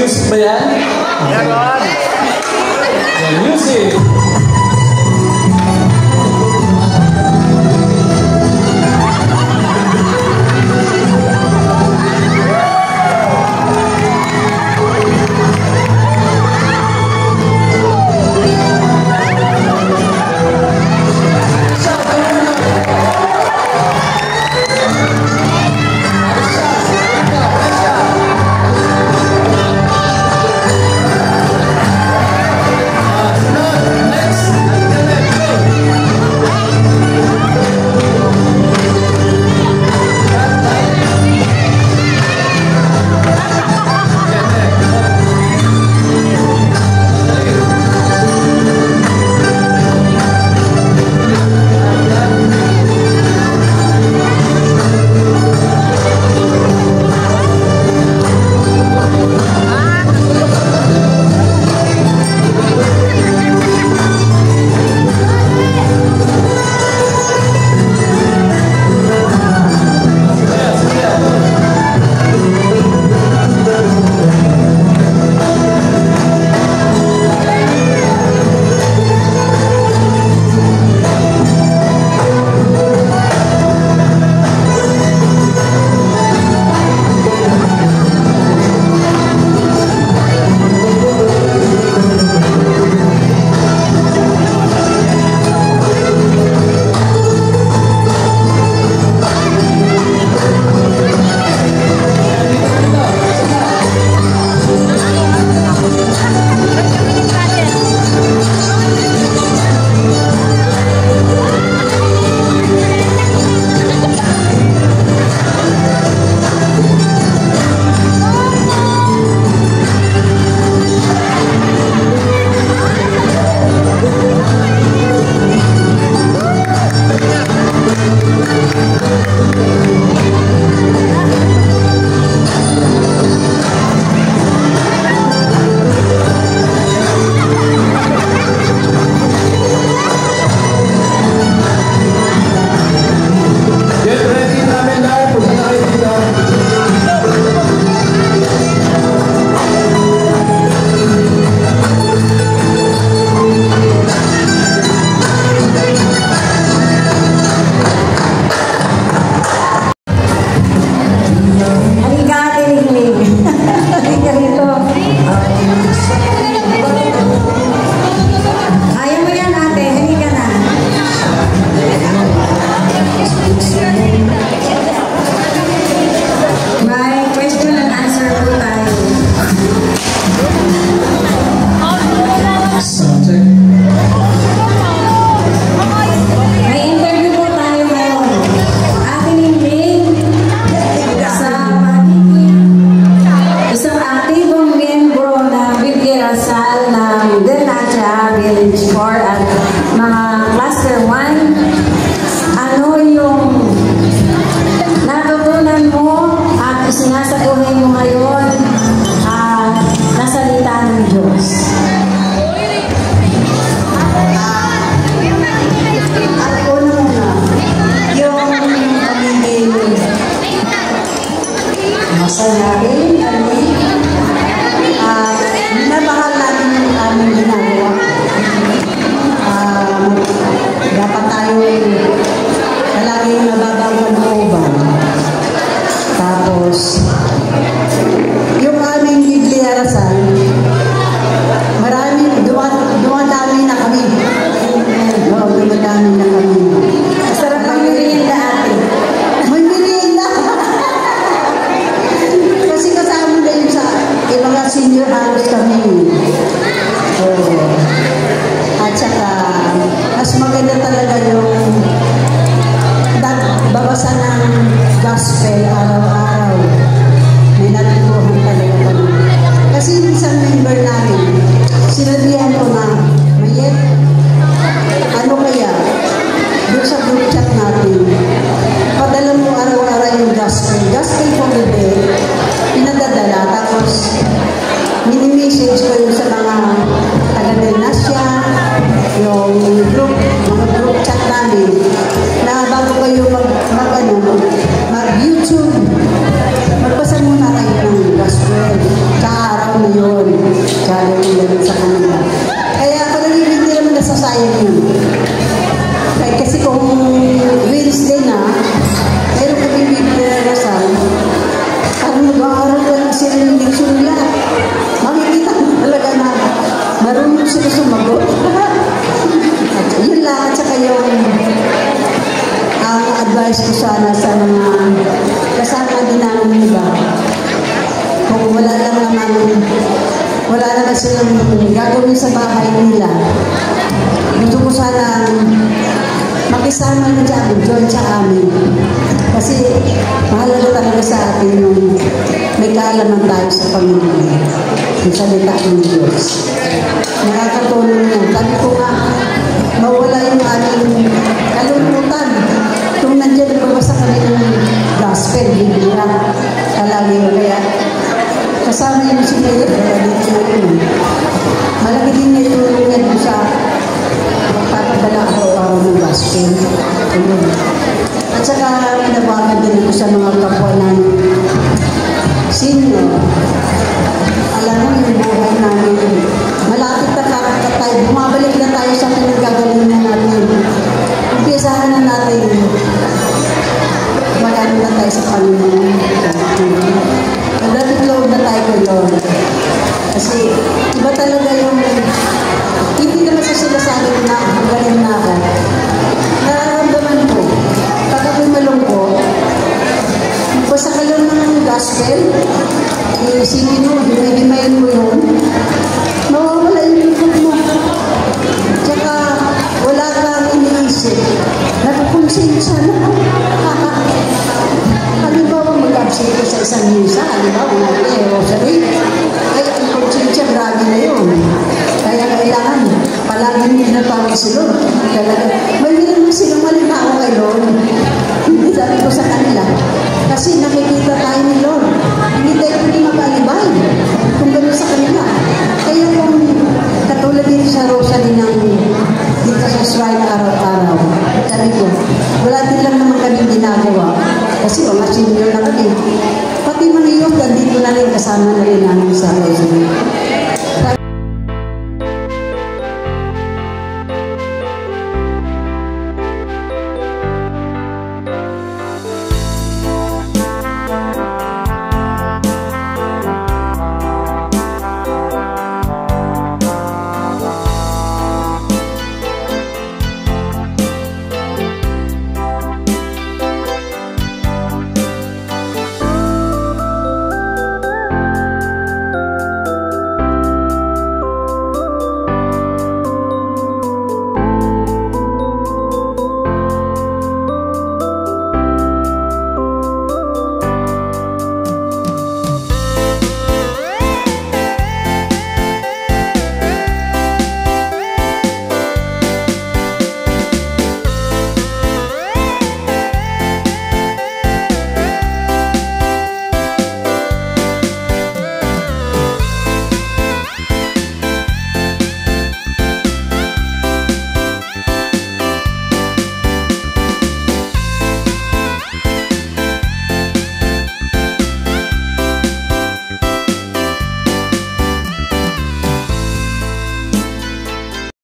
music ba yan? Meron! Music! mag-YouTube, magpasa muna kayo ng gospel. Kaaraw na Panginoon. Gagawin namin sa kanila. Kaya palagay hindi naman nasasayang yun. Kahit kasi kung Wednesday na, meron kami bibirasal, parang mag-aaral ko na sila ng leksyon nila. Makikita ko talaga na marunong sila sumagot. At yun lang, at saka yung advice ko sana sa mga kasama din namin iba. Kung wala naman silang gagawin sa bahay nila, gusto ko sana makisama na dyan, join sa amin. Kasi mahalaga talaga sa atin yung may kaalaman tayo sa Panginoon, yung salita ng Diyos. Nakakatulong yan. Sabi ko nga, mawala yung aming kalungkutan. Kung nandiyan nagbabasa kami ng gospel, Biblia, kalagi yun. Kaya kasama yung si Mayor, malaki din na itulong yan sa magpapadala araw-araw ng gospel. At saka pinabagan din ito sa mga kapwa namin. Sino? Alam mo yung buhay namin. Malapit na kakakot tayo. Bumabalik na tayo sa pinagagaling na natin. Umpisahan na natin. Magano na tayo sa Panginoon. Magdating loob na tayo kay Lord. Kasi iba talaga yung hindi naman sa sinasabi na magaling na ako. Nararamdaman ko, pag ako'y malungkot, basta ka lang ng gospel, isipin mo, himay-himayin mo yun, mawawala yung lingkod mo. Tsaka, wala kang iniisip. Nagkukonsensya na. Halimbawa, mag-absent ko sa isang misa, halimbawa, mga rosary, ay, ang konsensya, grabe na yun. Kaya kailangan, palaging pinatawag si Lord. May naman silang malinao kay Lord. Hindi sabi ko sa kanila. Kasi nakikita tayo ni Lord. Hindi tayo pwede mabalibay kung gano'n sa kanila. Kaya kung katulad din sa Rosary ng dito sa shrine araw-araw, sabi ko, wala din lang naman kami ginagawa. Kasi mga senior na kami. Pati mga youth, dito na rin kasama na rin namin sa Rosary.